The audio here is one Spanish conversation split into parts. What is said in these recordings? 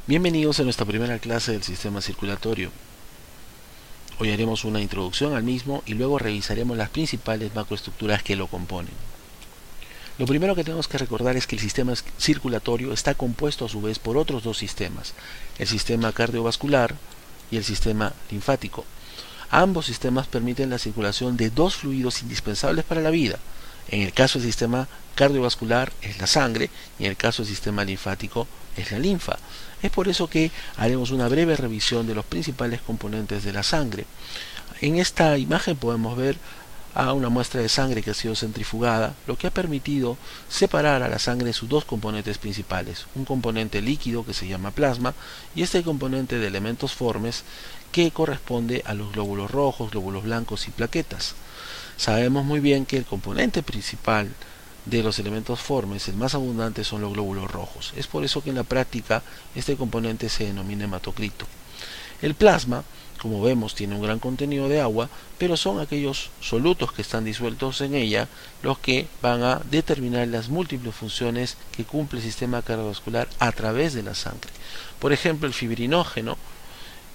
Bienvenidos a nuestra primera clase del sistema circulatorio. Hoy haremos una introducción al mismo y luego revisaremos las principales macroestructuras que lo componen. Lo primero que tenemos que recordar es que el sistema circulatorio está compuesto a su vez por otros dos sistemas, el sistema cardiovascular y el sistema linfático. Ambos sistemas permiten la circulación de dos fluidos indispensables para la vida. En el caso del sistema cardiovascular es la sangre y en el caso del sistema linfático es la linfa. Es por eso que haremos una breve revisión de los principales componentes de la sangre. En esta imagen podemos ver a una muestra de sangre que ha sido centrifugada, lo que ha permitido separar a la sangre sus dos componentes principales, un componente líquido que se llama plasma y este componente de elementos formes que corresponde a los glóbulos rojos, glóbulos blancos y plaquetas. Sabemos muy bien que el componente principal de los elementos formes, el más abundante, son los glóbulos rojos. Es por eso que en la práctica este componente se denomina hematocrito. El plasma, como vemos, tiene un gran contenido de agua, pero son aquellos solutos que están disueltos en ella los que van a determinar las múltiples funciones que cumple el sistema cardiovascular a través de la sangre. Por ejemplo, el fibrinógeno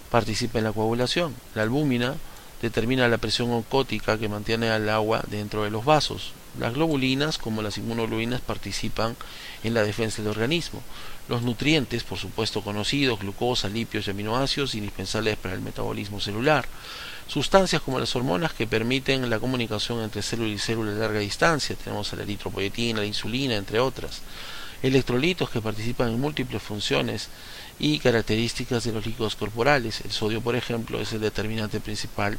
participa en la coagulación, la albúmina determina la presión oncótica que mantiene al agua dentro de los vasos. Las globulinas, como las inmunoglobulinas, participan en la defensa del organismo. Los nutrientes, por supuesto conocidos, glucosa, lípidos y aminoácidos, indispensables para el metabolismo celular. Sustancias como las hormonas que permiten la comunicación entre célula y célula a larga distancia. Tenemos la eritropoyetina, la insulina, entre otras. Electrolitos que participan en múltiples funciones y características de los líquidos corporales. El sodio, por ejemplo, es el determinante principal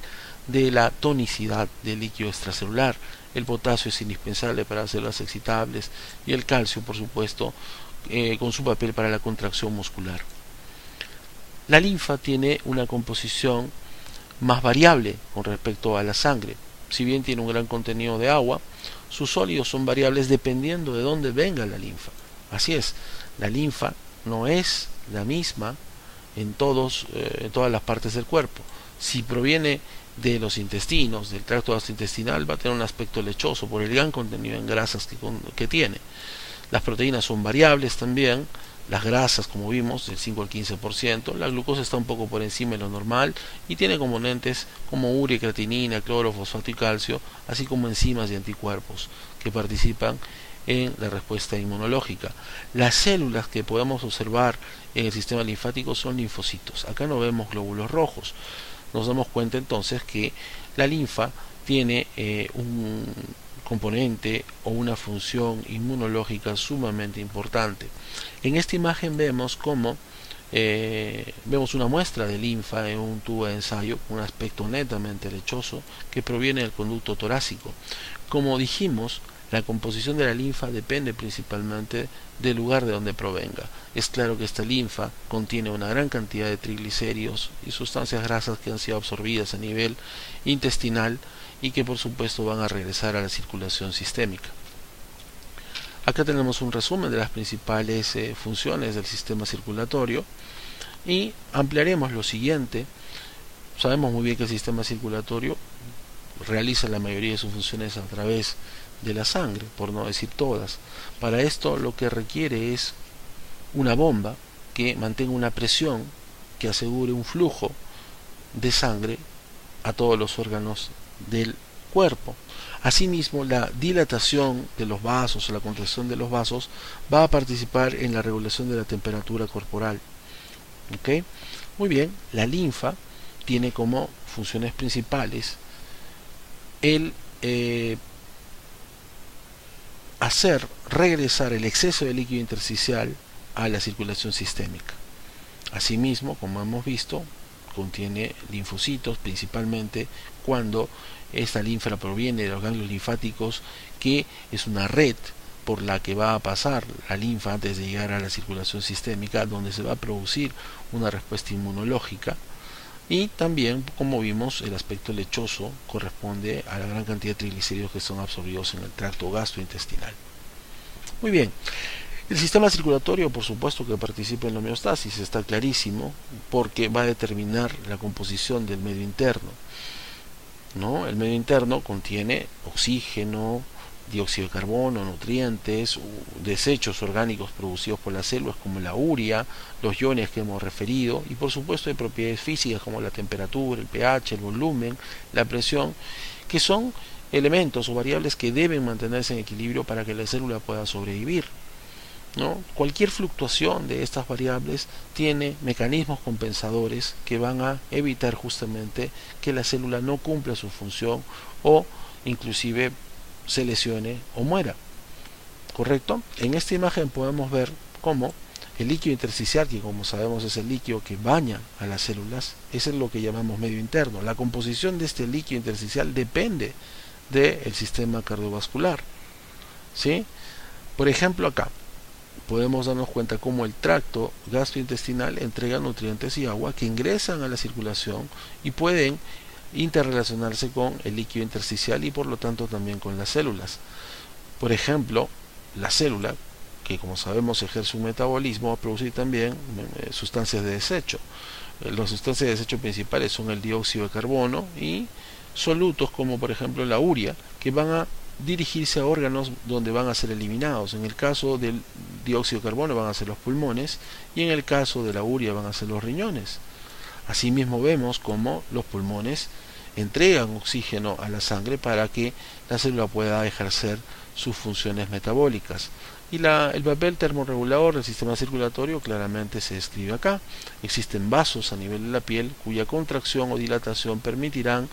de la tonicidad del líquido extracelular. El potasio es indispensable para las células excitables y el calcio, por supuesto, con su papel para la contracción muscular. La linfa tiene una composición más variable con respecto a la sangre. Si bien tiene un gran contenido de agua, sus sólidos son variables dependiendo de dónde venga la linfa. Así es, la linfa no es la misma en todas las partes del cuerpo. Si proviene de los intestinos, del tracto gastrointestinal, va a tener un aspecto lechoso por el gran contenido en grasas que tiene. Las proteínas son variables también, las grasas, como vimos, del 5 al 15%, la glucosa está un poco por encima de lo normal y tiene componentes como urea, creatinina, cloro, fosfato y calcio, así como enzimas y anticuerpos que participan en la respuesta inmunológica. Las células que podemos observar en el sistema linfático son linfocitos. Acá no vemos glóbulos rojos. Nos damos cuenta entonces que la linfa tiene un componente o una función inmunológica sumamente importante. En esta imagen vemos cómo vemos una muestra de linfa en un tubo de ensayo con un aspecto netamente lechoso que proviene del conducto torácico. Como dijimos, la composición de la linfa depende principalmente del lugar de donde provenga. Es claro que esta linfa contiene una gran cantidad de triglicéridos y sustancias grasas que han sido absorbidas a nivel intestinal y que por supuesto van a regresar a la circulación sistémica. Acá tenemos un resumen de las principales funciones del sistema circulatorio y ampliaremos lo siguiente. Sabemos muy bien que el sistema circulatorio realiza la mayoría de sus funciones a través de la sangre, por no decir todas. Para esto lo que requiere es una bomba que mantenga una presión que asegure un flujo de sangre a todos los órganos del cuerpo. Asimismo, la dilatación de los vasos o la contracción de los vasos va a participar en la regulación de la temperatura corporal. ¿Okay? Muy bien, la linfa tiene como funciones principales el hacer regresar el exceso de líquido intersticial a la circulación sistémica. Asimismo, como hemos visto, contiene linfocitos, principalmente cuando esta linfa proviene de los ganglios linfáticos, que es una red por la que va a pasar la linfa antes de llegar a la circulación sistémica, donde se va a producir una respuesta inmunológica. Y también, como vimos, el aspecto lechoso corresponde a la gran cantidad de triglicéridos que son absorbidos en el tracto gastrointestinal. Muy bien, el sistema circulatorio, por supuesto que participa en la homeostasis, está clarísimo, porque va a determinar la composición del medio interno. ¿No? El medio interno contiene oxígeno, dióxido de carbono, nutrientes, desechos orgánicos producidos por las células como la urea, los iones que hemos referido, y por supuesto hay propiedades físicas como la temperatura, el pH, el volumen, la presión, que son elementos o variables que deben mantenerse en equilibrio para que la célula pueda sobrevivir, ¿no? Cualquier fluctuación de estas variables tiene mecanismos compensadores que van a evitar justamente que la célula no cumpla su función o inclusive se lesione o muera. ¿Correcto? En esta imagen podemos ver cómo el líquido intersticial, que como sabemos es el líquido que baña a las células, es lo que llamamos medio interno. La composición de este líquido intersticial depende del sistema cardiovascular, ¿sí? Por ejemplo, acá podemos darnos cuenta cómo el tracto gastrointestinal entrega nutrientes y agua que ingresan a la circulación y pueden interrelacionarse con el líquido intersticial y por lo tanto también con las células. Por ejemplo, la célula, que como sabemos ejerce un metabolismo, va a producir también sustancias de desecho. Las sustancias de desecho principales son el dióxido de carbono y solutos como por ejemplo la urea, que van a dirigirse a órganos donde van a ser eliminados. En el caso del dióxido de carbono van a ser los pulmones y en el caso de la urea van a ser los riñones. Asimismo vemos cómo los pulmones entregan oxígeno a la sangre para que la célula pueda ejercer sus funciones metabólicas. Y el papel termorregulador del sistema circulatorio claramente se describe acá. Existen vasos a nivel de la piel cuya contracción o dilatación permitirán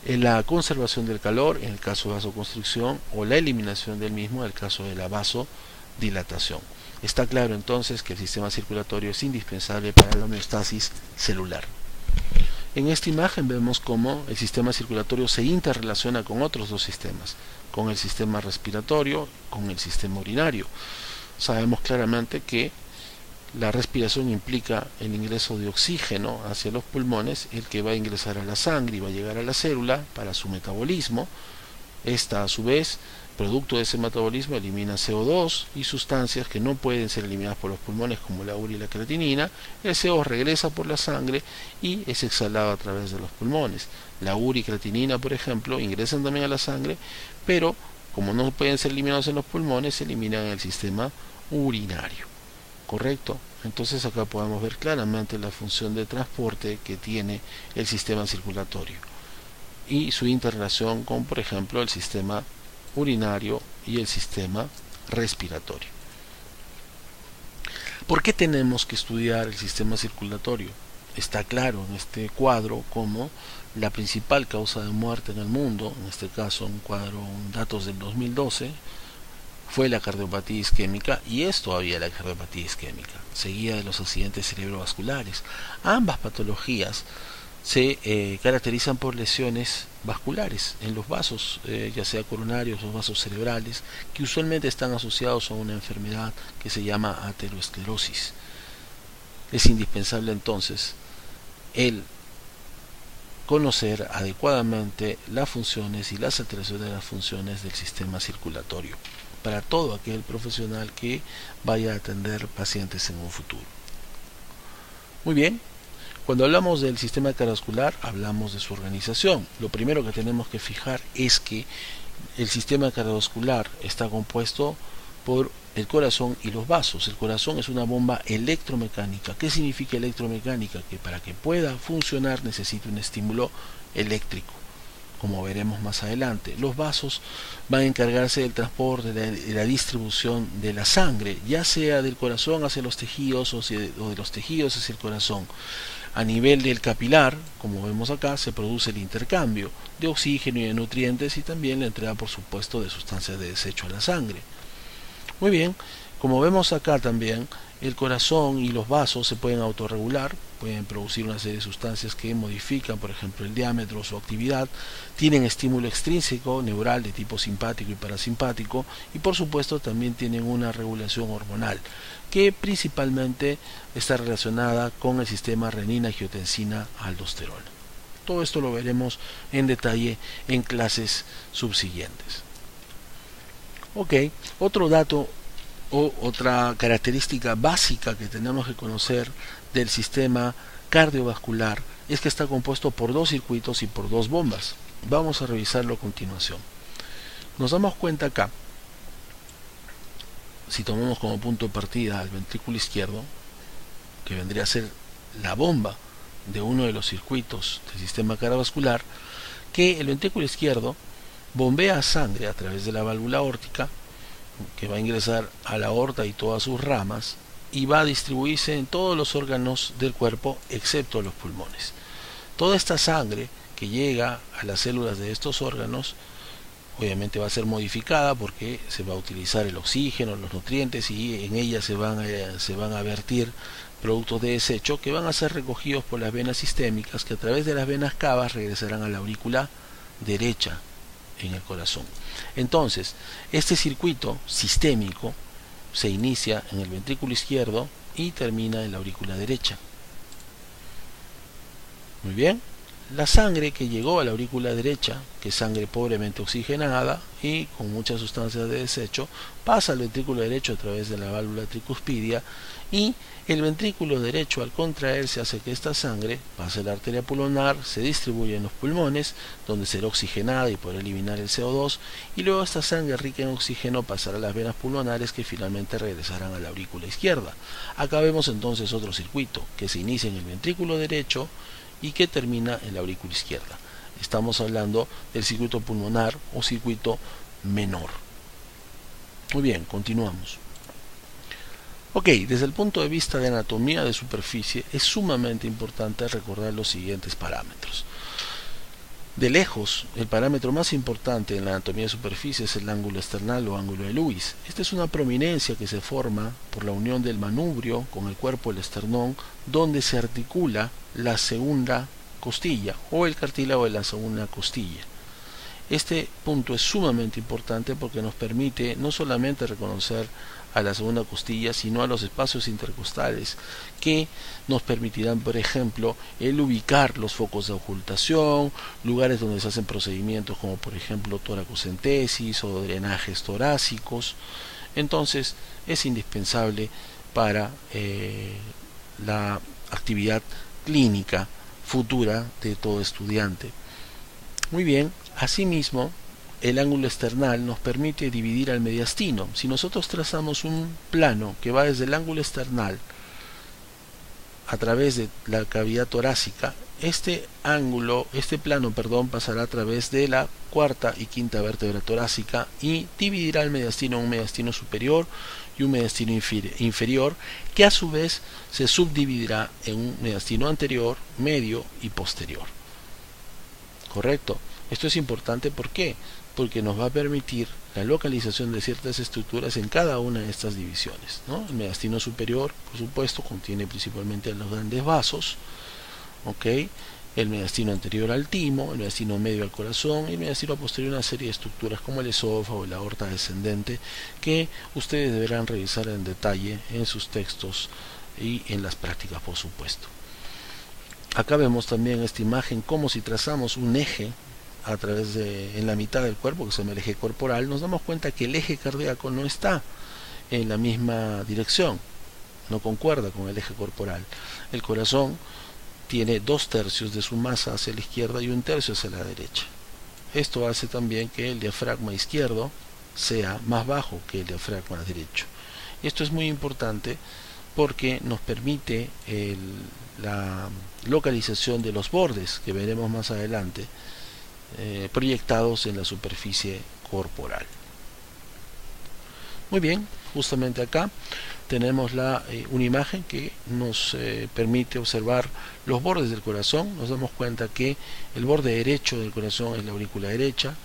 la conservación del calor en el caso de vasoconstricción o la eliminación del mismo en el caso de la vasodilatación. Está claro entonces que el sistema circulatorio es indispensable para la homeostasis celular. En esta imagen vemos cómo el sistema circulatorio se interrelaciona con otros dos sistemas, con el sistema respiratorio, con el sistema urinario. Sabemos claramente que la respiración implica el ingreso de oxígeno hacia los pulmones, el que va a ingresar a la sangre y va a llegar a la célula para su metabolismo. Esta a su vez, producto de ese metabolismo, elimina CO2 y sustancias que no pueden ser eliminadas por los pulmones como la urea y la creatinina. El CO2 regresa por la sangre y es exhalado a través de los pulmones. La urea y creatinina, por ejemplo, ingresan también a la sangre, pero como no pueden ser eliminados en los pulmones, se eliminan en el sistema urinario. ¿Correcto? Entonces acá podemos ver claramente la función de transporte que tiene el sistema circulatorio y su interrelación con, por ejemplo, el sistema urinario y el sistema respiratorio. ¿Por qué tenemos que estudiar el sistema circulatorio? Está claro en este cuadro como la principal causa de muerte en el mundo, en este caso un cuadro, datos del 2012, fue la cardiopatía isquémica y es todavía la cardiopatía isquémica, seguida de los accidentes cerebrovasculares. Ambas patologías se caracterizan por lesiones vasculares en los vasos, ya sea coronarios o vasos cerebrales, que usualmente están asociados a una enfermedad que se llama aterosclerosis. Es indispensable entonces el conocer adecuadamente las funciones y las alteraciones de las funciones del sistema circulatorio para todo aquel profesional que vaya a atender pacientes en un futuro. Muy bien, cuando hablamos del sistema cardiovascular hablamos de su organización. Lo primero que tenemos que fijar es que el sistema cardiovascular está compuesto por el corazón y los vasos. El corazón es una bomba electromecánica. ¿Qué significa electromecánica? Que para que pueda funcionar necesita un estímulo eléctrico, como veremos más adelante. Los vasos van a encargarse del transporte, de la distribución de la sangre, ya sea del corazón hacia los tejidos o de los tejidos hacia el corazón. A nivel del capilar, como vemos acá, se produce el intercambio de oxígeno y de nutrientes y también la entrega, por supuesto, de sustancias de desecho a la sangre. Muy bien, como vemos acá también, el corazón y los vasos se pueden autorregular, pueden producir una serie de sustancias que modifican, por ejemplo, el diámetro o su actividad, tienen estímulo extrínseco, neural de tipo simpático y parasimpático, y por supuesto también tienen una regulación hormonal, que principalmente está relacionada con el sistema renina-angiotensina-aldosterona. Todo esto lo veremos en detalle en clases subsiguientes. Ok, otro dato o otra característica básica que tenemos que conocer del sistema cardiovascular es que está compuesto por dos circuitos y por dos bombas. Vamos a revisarlo a continuación. Nos damos cuenta acá, si tomamos como punto de partida al ventrículo izquierdo, que vendría a ser la bomba de uno de los circuitos del sistema cardiovascular, que el ventrículo izquierdo bombea sangre a través de la válvula aórtica, que va a ingresar a la aorta y todas sus ramas, y va a distribuirse en todos los órganos del cuerpo excepto los pulmones. Toda esta sangre que llega a las células de estos órganos obviamente va a ser modificada porque se va a utilizar el oxígeno, los nutrientes, y en ella se van a vertir productos de desecho que van a ser recogidos por las venas sistémicas, que a través de las venas cavas regresarán a la aurícula derecha en el corazón. Entonces, este circuito sistémico se inicia en el ventrículo izquierdo y termina en la aurícula derecha. Muy bien. La sangre que llegó a la aurícula derecha, que es sangre pobremente oxigenada y con muchas sustancias de desecho, pasa al ventrículo derecho a través de la válvula tricuspidia, y el ventrículo derecho, al contraerse, hace que esta sangre pase a la arteria pulmonar, se distribuye en los pulmones, donde será oxigenada y podrá eliminar el CO2, y luego esta sangre rica en oxígeno pasará a las venas pulmonares, que finalmente regresarán a la aurícula izquierda. Acá vemos entonces otro circuito que se inicia en el ventrículo derecho y que termina en la aurícula izquierda. Estamos hablando del circuito pulmonar o circuito menor. Muy bien, continuamos. Ok, desde el punto de vista de anatomía de superficie es sumamente importante recordar los siguientes parámetros. De lejos, el parámetro más importante en la anatomía de superficie es el ángulo esternal o ángulo de Lewis. Esta es una prominencia que se forma por la unión del manubrio con el cuerpo del esternón, donde se articula la segunda costilla o el cartílago de la segunda costilla. Este punto es sumamente importante porque nos permite no solamente reconocer a la segunda costilla, sino a los espacios intercostales, que nos permitirán, por ejemplo, el ubicar los focos de ocultación, lugares donde se hacen procedimientos como por ejemplo toracocentesis o drenajes torácicos. Entonces es indispensable para la actividad clínica futura de todo estudiante. Muy bien, asimismo, el ángulo esternal nos permite dividir al mediastino. Si nosotros trazamos un plano que va desde el ángulo esternal a través de la cavidad torácica, este plano, pasará a través de la cuarta y quinta vértebra torácica y dividirá el mediastino en un mediastino superior y un mediastino inferior, que a su vez se subdividirá en un mediastino anterior, medio y posterior. ¿Correcto? Esto es importante, ¿por qué? Porque nos va a permitir la localización de ciertas estructuras en cada una de estas divisiones, ¿no? El mediastino superior, por supuesto, contiene principalmente los grandes vasos, ¿ok? El mediastino anterior al timo, el mediastino medio al corazón, y el mediastino posterior una serie de estructuras como el esófago, la aorta descendente, que ustedes deberán revisar en detalle en sus textos y en las prácticas, por supuesto. Acá vemos también esta imagen como si trazamos un eje a través en la mitad del cuerpo, que se llama el eje corporal. Nos damos cuenta que el eje cardíaco no está en la misma dirección, no concuerda con el eje corporal. El corazón tiene 2/3 de su masa hacia la izquierda y 1/3 hacia la derecha. Esto hace también que el diafragma izquierdo sea más bajo que el diafragma derecho. Esto es muy importante porque nos permite la localización de los bordes, que veremos más adelante, proyectados en la superficie corporal. Muy bien, justamente acá tenemos una imagen que nos permite observar los bordes del corazón. Nos damos cuenta que el borde derecho del corazón es la aurícula derecha,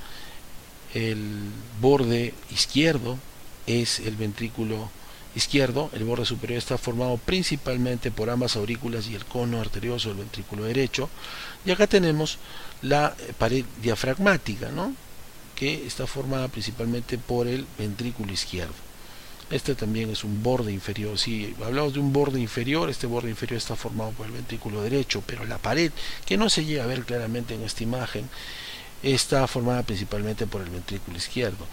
el borde izquierdo es el ventrículo izquierdo, el borde superior está formado principalmente por ambas aurículas y el cono arterioso del ventrículo derecho, y acá tenemos la pared diafragmática, ¿no?, que está formada principalmente por el ventrículo izquierdo. Este también es un borde inferior. Si hablamos de un borde inferior, este borde inferior está formado por el ventrículo derecho, pero la pared, que no se llega a ver claramente en esta imagen, está formada principalmente por el ventrículo izquierdo.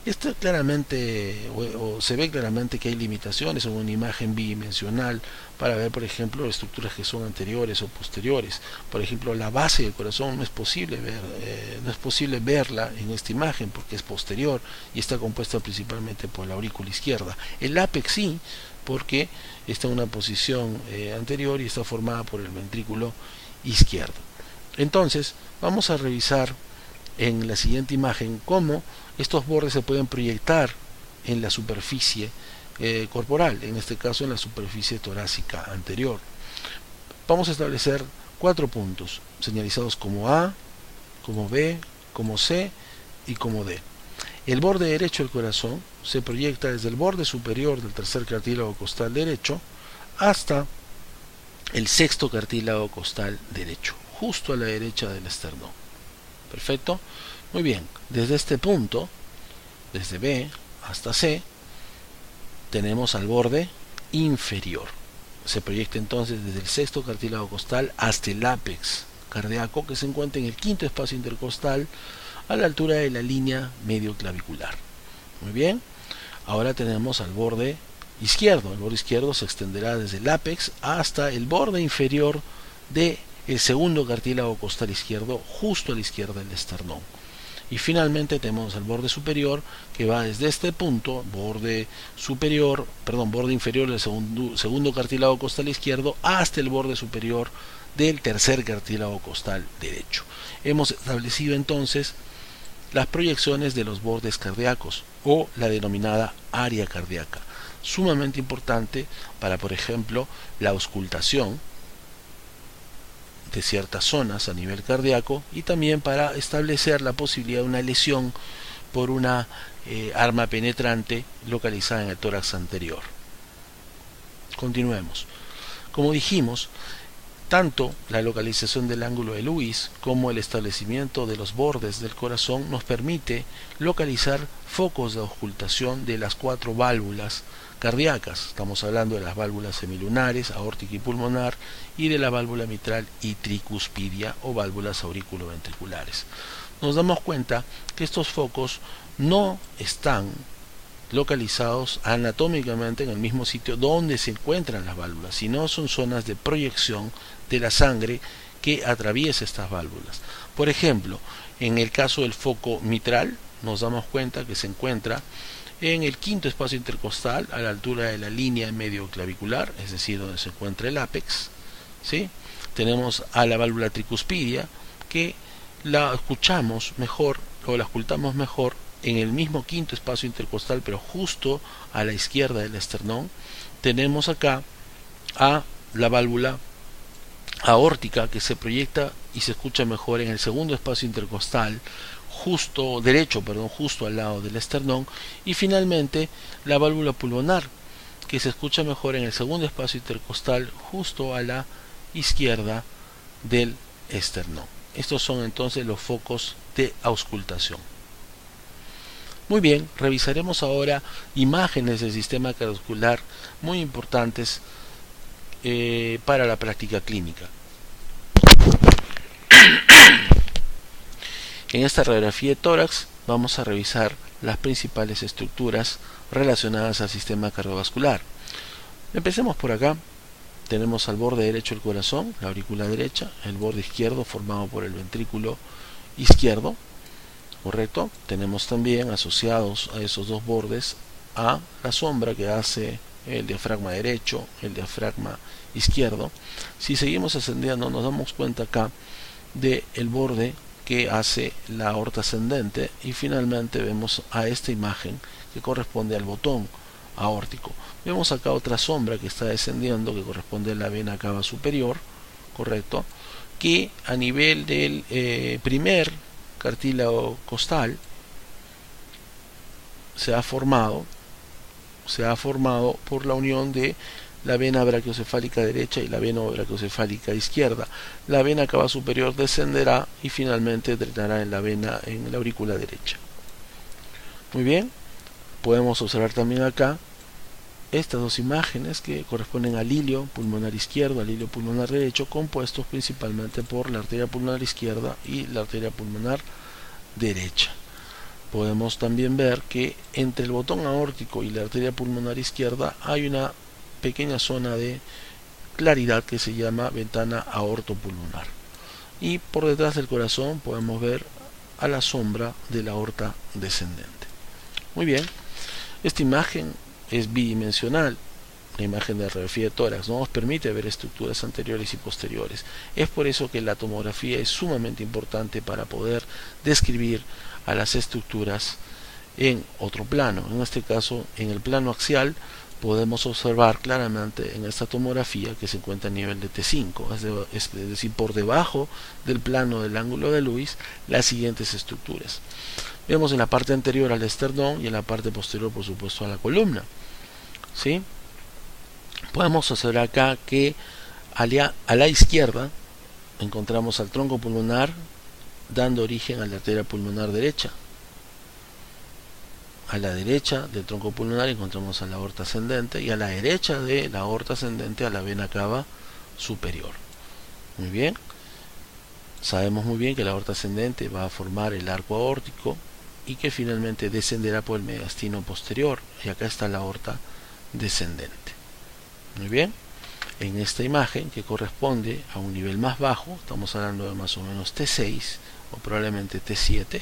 Esto claramente, o se ve claramente que hay limitaciones en una imagen bidimensional para ver, por ejemplo, estructuras que son anteriores o posteriores. Por ejemplo, la base del corazón no es posible verla en esta imagen porque es posterior y está compuesta principalmente por la aurícula izquierda. El ápex sí, porque está en una posición anterior y está formada por el ventrículo izquierdo. Entonces, vamos a revisar en la siguiente imagen cómo estos bordes se pueden proyectar en la superficie corporal, en este caso en la superficie torácica anterior. Vamos a establecer 4 puntos señalizados como A, como B, como C y como D. El borde derecho del corazón se proyecta desde el borde superior del tercer cartílago costal derecho hasta el sexto cartílago costal derecho, justo a la derecha del esternón. Perfecto. Muy bien, desde este punto, desde B hasta C, tenemos al borde inferior. Se proyecta entonces desde el sexto cartílago costal hasta el ápex cardíaco, que se encuentra en el quinto espacio intercostal a la altura de la línea medioclavicular. Muy bien, ahora tenemos al borde izquierdo. El borde izquierdo se extenderá desde el ápex hasta el borde inferior del segundo cartílago costal izquierdo, justo a la izquierda del esternón. Y finalmente tenemos el borde superior, que va desde este punto, borde inferior del segundo cartílago costal izquierdo, hasta el borde superior del tercer cartílago costal derecho. Hemos establecido entonces las proyecciones de los bordes cardíacos, o la denominada área cardíaca, sumamente importante para, por ejemplo, la auscultación de ciertas zonas a nivel cardíaco, y también para establecer la posibilidad de una lesión por una arma penetrante localizada en el tórax anterior. Continuemos. Como dijimos, tanto la localización del ángulo de Lewis como el establecimiento de los bordes del corazón nos permite localizar focos de auscultación de las 4 válvulas cardíacas. Estamos hablando de las válvulas semilunares, aórtica y pulmonar, y de la válvula mitral y tricuspidia, o válvulas auriculoventriculares. Nos damos cuenta que estos focos no están localizados anatómicamente en el mismo sitio donde se encuentran las válvulas, sino son zonas de proyección de la sangre que atraviesa estas válvulas. Por ejemplo, en el caso del foco mitral, nos damos cuenta que se encuentra en el quinto espacio intercostal, a la altura de la línea medioclavicular, es decir, donde se encuentra el ápex, ¿sí? Tenemos a la válvula tricuspidia, que la escuchamos mejor, o la ocultamos mejor, en el mismo quinto espacio intercostal, pero justo a la izquierda del esternón. Tenemos acá a la válvula aórtica, que se proyecta y se escucha mejor en el segundo espacio intercostal, justo al lado del esternón. Y finalmente la válvula pulmonar, que se escucha mejor en el segundo espacio intercostal, justo a la izquierda del esternón. Estos son entonces los focos de auscultación. Muy bien, revisaremos ahora imágenes del sistema cardiovascular muy importantes para la práctica clínica. En esta radiografía de tórax vamos a revisar las principales estructuras relacionadas al sistema cardiovascular. Empecemos por acá. Tenemos al borde derecho del corazón, la aurícula derecha, el borde izquierdo formado por el ventrículo izquierdo, correcto. Tenemos también asociados a esos dos bordes a la sombra que hace el diafragma derecho, el diafragma izquierdo. Si seguimos ascendiendo, nos damos cuenta acá del borde que hace la aorta ascendente, y finalmente vemos a esta imagen que corresponde al botón aórtico. Vemos acá otra sombra que está descendiendo, que corresponde a la vena cava superior, correcto, que a nivel del primer cartílago costal se ha formado por la unión de la vena brachiocefálica derecha y la vena brachiocefálica izquierda. La vena cava superior descenderá y finalmente drenará en la aurícula derecha. Muy bien, podemos observar también acá estas dos imágenes que corresponden al hilio pulmonar izquierdo, al hilio pulmonar derecho, compuestos principalmente por la arteria pulmonar izquierda y la arteria pulmonar derecha. podemos también ver que entre el botón aórtico y la arteria pulmonar izquierda hay una pequeña zona de claridad que se llama ventana aortopulmonar, y por detrás del corazón podemos ver a la sombra de la aorta descendente. Muy bien, esta imagen es bidimensional. La imagen de radiografía de tórax no nos permite ver estructuras anteriores y posteriores. Es por eso que la tomografía es sumamente importante para poder describir a las estructuras en otro plano. En este caso, en el plano axial, podemos observar claramente en esta tomografía que se encuentra a nivel de T5, es decir, por debajo del plano del ángulo de Lewis, las siguientes estructuras. Vemos en la parte anterior al esternón y en la parte posterior, por supuesto, a la columna. ¿Sí? Podemos observar acá que a la izquierda encontramos al tronco pulmonar dando origen a la arteria pulmonar derecha. A la derecha del tronco pulmonar encontramos a la aorta ascendente, y a la derecha de la aorta ascendente a la vena cava superior. Muy bien. Sabemos muy bien que la aorta ascendente va a formar el arco aórtico y que finalmente descenderá por el mediastino posterior, y acá está la aorta descendente. Muy bien. En esta imagen, que corresponde a un nivel más bajo, estamos hablando de más o menos T6 o probablemente T7,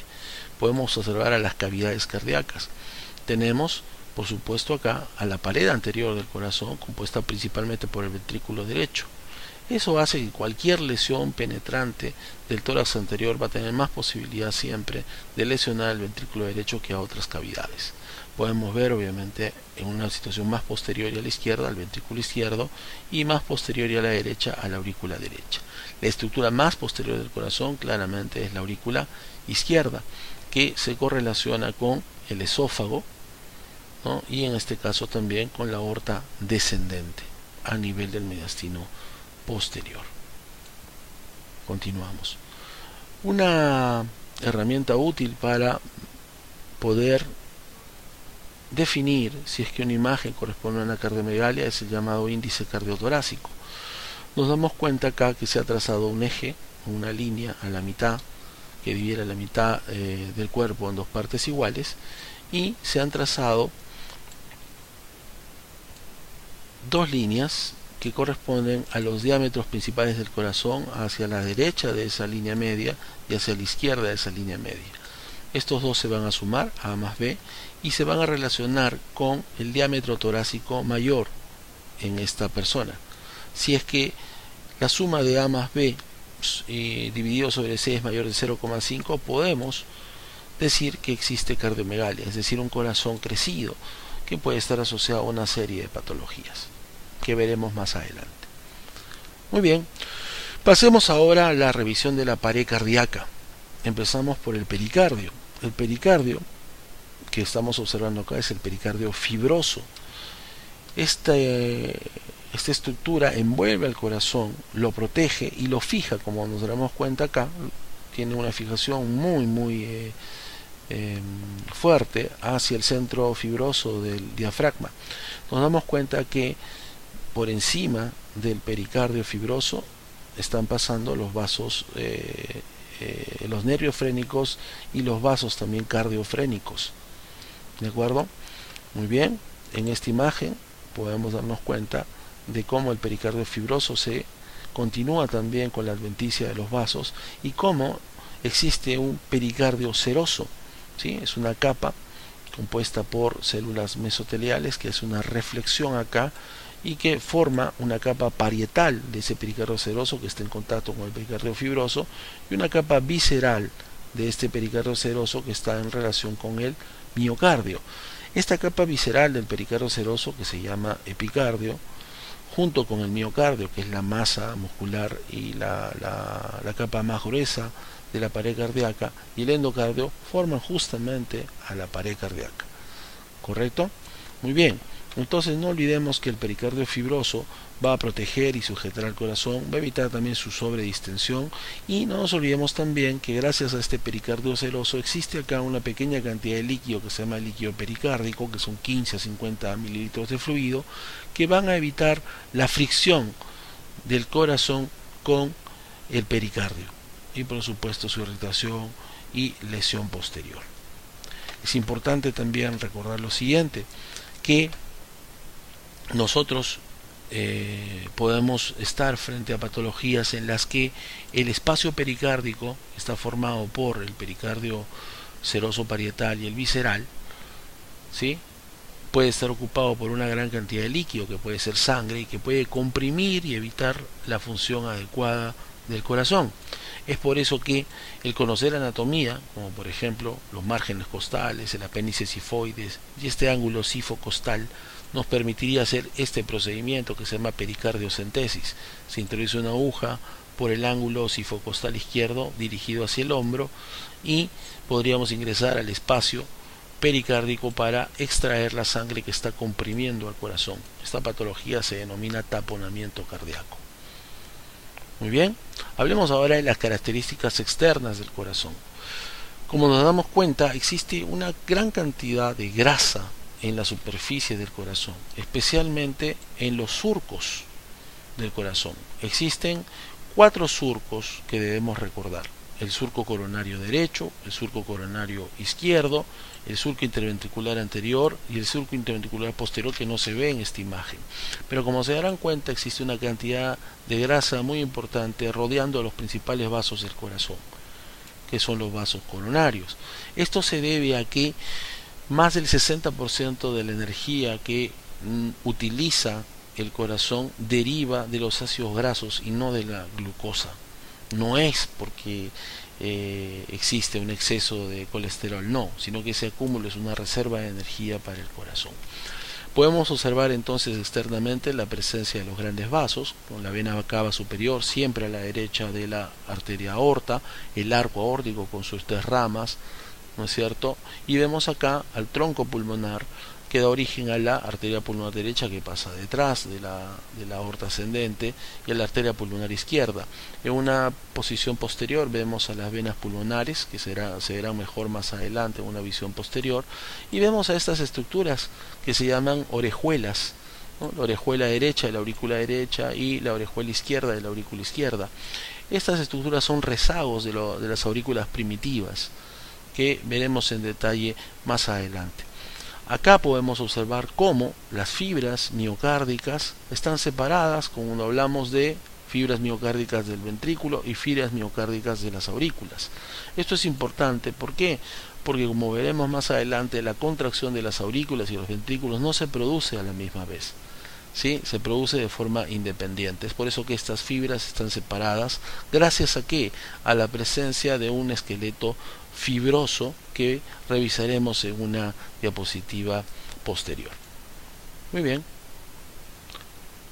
podemos observar a las cavidades cardíacas. Tenemos, por supuesto, acá a la pared anterior del corazón, compuesta principalmente por el ventrículo derecho. Eso hace que cualquier lesión penetrante del tórax anterior va a tener más posibilidad siempre de lesionar el ventrículo derecho que a otras cavidades. Podemos ver, obviamente, en una situación más posterior y a la izquierda, al ventrículo izquierdo, y más posterior y a la derecha, a la aurícula derecha. La estructura más posterior del corazón claramente es la aurícula izquierda, que se correlaciona con el esófago, ¿no? Y en este caso también con la aorta descendente a nivel del mediastino posterior. Continuamos. Una herramienta útil para poder definir si es que una imagen corresponde a una cardiomegalia es el llamado índice cardiotorácico. Nos damos cuenta acá que se ha trazado un eje, una línea a la mitad, que dividiera la mitad del cuerpo en dos partes iguales, y se han trazado dos líneas que corresponden a los diámetros principales del corazón hacia la derecha de esa línea media y hacia la izquierda de esa línea media. Estos dos se van a sumar, A más B, y se van a relacionar con el diámetro torácico mayor en esta persona. Si es que la suma de A más B dividido sobre C es mayor de 0,5, podemos decir que existe cardiomegalia, es decir, un corazón crecido, que puede estar asociado a una serie de patologías que veremos más adelante. Muy bien, pasemos ahora a la revisión de la pared cardíaca. Empezamos por el pericardio. El pericardio que estamos observando acá es el pericardio fibroso. Esta estructura envuelve al corazón, lo protege y lo fija, como nos damos cuenta acá. Tiene una fijación muy fuerte hacia el centro fibroso del diafragma. Nos damos cuenta que por encima del pericardio fibroso están pasando los vasos, los nervios frénicos y los vasos también cardiofrénicos. ¿De acuerdo? Muy bien. En esta imagen podemos darnos cuenta de cómo el pericardio fibroso se continúa también con la adventicia de los vasos, y cómo existe un pericardio seroso. ¿Sí? Es una capa compuesta por células mesoteliales, que es una reflexión acá, y que forma una capa parietal de ese pericardio seroso que está en contacto con el pericardio fibroso, y una capa visceral de este pericardio seroso que está en relación con el miocardio. Esta capa visceral del pericardio seroso, que se llama epicardio, junto con el miocardio, que es la masa muscular y la capa más gruesa de la pared cardíaca, y el endocardio, forman justamente a la pared cardíaca. ¿Correcto? Muy bien. Entonces no olvidemos que el pericardio fibroso va a proteger y sujetar al corazón, va a evitar también su sobredistensión, y no nos olvidemos también que gracias a este pericardio seroso existe acá una pequeña cantidad de líquido que se llama líquido pericárdico, que son 15 a 50 mililitros de fluido, que van a evitar la fricción del corazón con el pericardio y por supuesto su irritación y lesión posterior. Es importante también recordar lo siguiente, que nosotros podemos estar frente a patologías en las que el espacio pericárdico está formado por el pericardio seroso parietal y el visceral, ¿sí? Puede estar ocupado por una gran cantidad de líquido, que puede ser sangre, y que puede comprimir y evitar la función adecuada del corazón. Es por eso que el conocer anatomía, como por ejemplo los márgenes costales, el apéndice sifoides y este ángulo sifocostal, nos permitiría hacer este procedimiento que se llama pericardiocentesis. Se introduce una aguja por el ángulo sifocostal izquierdo dirigido hacia el hombro y podríamos ingresar al espacio pericárdico para extraer la sangre que está comprimiendo al corazón. Esta patología se denomina taponamiento cardíaco. Muy bien, hablemos ahora de las características externas del corazón. Como nos damos cuenta, existe una gran cantidad de grasa en la superficie del corazón, especialmente en los surcos del corazón. Existen 4 surcos que debemos recordar: el surco coronario derecho, el surco coronario izquierdo, el surco interventricular anterior y el surco interventricular posterior, que no se ve en esta imagen. Pero como se darán cuenta, existe una cantidad de grasa muy importante rodeando a los principales vasos del corazón, que son los vasos coronarios. Esto se debe a que más del 60% de la energía que utiliza el corazón deriva de los ácidos grasos y no de la glucosa. No es porque existe un exceso de colesterol, no, sino que ese acúmulo es una reserva de energía para el corazón. Podemos observar entonces externamente la presencia de los grandes vasos, con la vena cava superior siempre a la derecha de la arteria aorta, el arco aórtico con sus 3 ramas, ¿no es cierto? Y vemos acá al tronco pulmonar, que da origen a la arteria pulmonar derecha, que pasa detrás de la aorta ascendente, y a la arteria pulmonar izquierda. En una posición posterior vemos a las venas pulmonares, que se verán mejor más adelante en una visión posterior, y vemos a estas estructuras que se llaman orejuelas, ¿no? La orejuela derecha de la aurícula derecha y la orejuela izquierda de la aurícula izquierda. Estas estructuras son rezagos de las aurículas primitivas, que veremos en detalle más adelante. Acá podemos observar cómo las fibras miocárdicas están separadas cuando hablamos de fibras miocárdicas del ventrículo y fibras miocárdicas de las aurículas. Esto es importante, ¿por qué? Porque como veremos más adelante, la contracción de las aurículas y los ventrículos no se produce a la misma vez, ¿sí? Se produce de forma independiente. Es por eso que estas fibras están separadas, gracias a ¿qué? A la presencia de un esqueleto fibroso que revisaremos en una diapositiva posterior. Muy bien,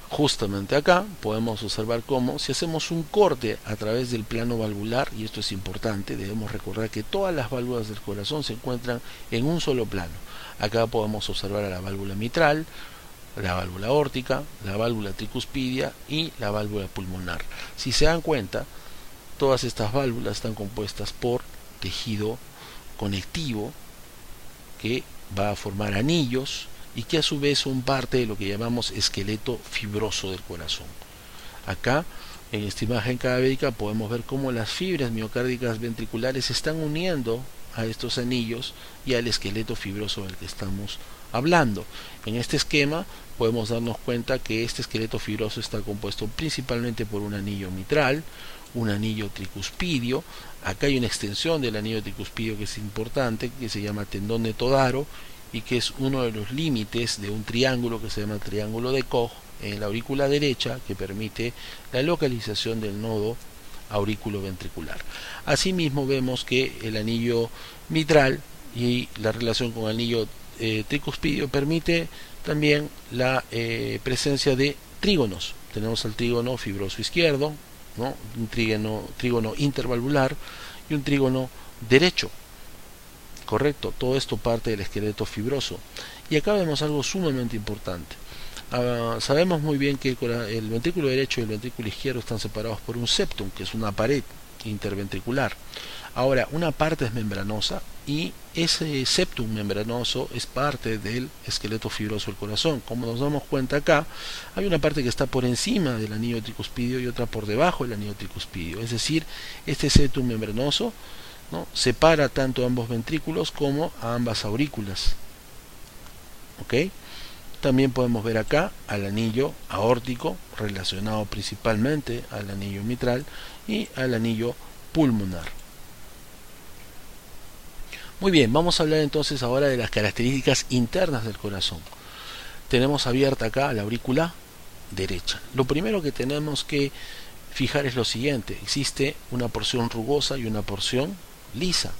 justamente acá podemos observar cómo, si hacemos un corte a través del plano valvular, y esto es importante, debemos recordar que todas las válvulas del corazón se encuentran en un solo plano. Acá podemos observar a la válvula mitral, la válvula aórtica, la válvula tricuspidia y la válvula pulmonar. Si se dan cuenta, todas estas válvulas están compuestas por tejido conectivo que va a formar anillos y que a su vez son parte de lo que llamamos esqueleto fibroso del corazón. Acá en esta imagen cadavérica podemos ver cómo las fibras miocárdicas ventriculares se están uniendo a estos anillos y al esqueleto fibroso del que estamos hablando. En este esquema podemos darnos cuenta que este esqueleto fibroso está compuesto principalmente por un anillo mitral, un anillo tricuspidio. Acá hay una extensión del anillo tricuspidio que es importante, que se llama tendón de Todaro, y que es uno de los límites de un triángulo que se llama triángulo de Koch en la aurícula derecha, que permite la localización del nodo aurículo-ventricular. Asimismo vemos que el anillo mitral y la relación con el anillo tricuspidio permite también la presencia de trígonos. Tenemos el trígono fibroso izquierdo, ¿no? Un trígono intervalvular y un trígono derecho. Correcto, todo esto parte del esqueleto fibroso. Y acá vemos algo sumamente importante. Sabemos muy bien que el ventrículo derecho y el ventrículo izquierdo están separados por un septum, que es una pared interventricular. Ahora, una parte es membranosa y ese septum membranoso es parte del esqueleto fibroso del corazón. Como nos damos cuenta acá, hay una parte que está por encima del anillo tricuspidio y otra por debajo del anillo tricuspidio. Es decir, este septum membranoso ¿no? Separa tanto ambos ventrículos como a ambas aurículas. ¿Ok? También podemos ver acá al anillo aórtico, relacionado principalmente al anillo mitral y al anillo pulmonar. Muy bien, vamos a hablar entonces ahora de las características internas del corazón. Tenemos abierta acá la aurícula derecha. Lo primero que tenemos que fijar es lo siguiente: existe una porción rugosa y una porción lisa.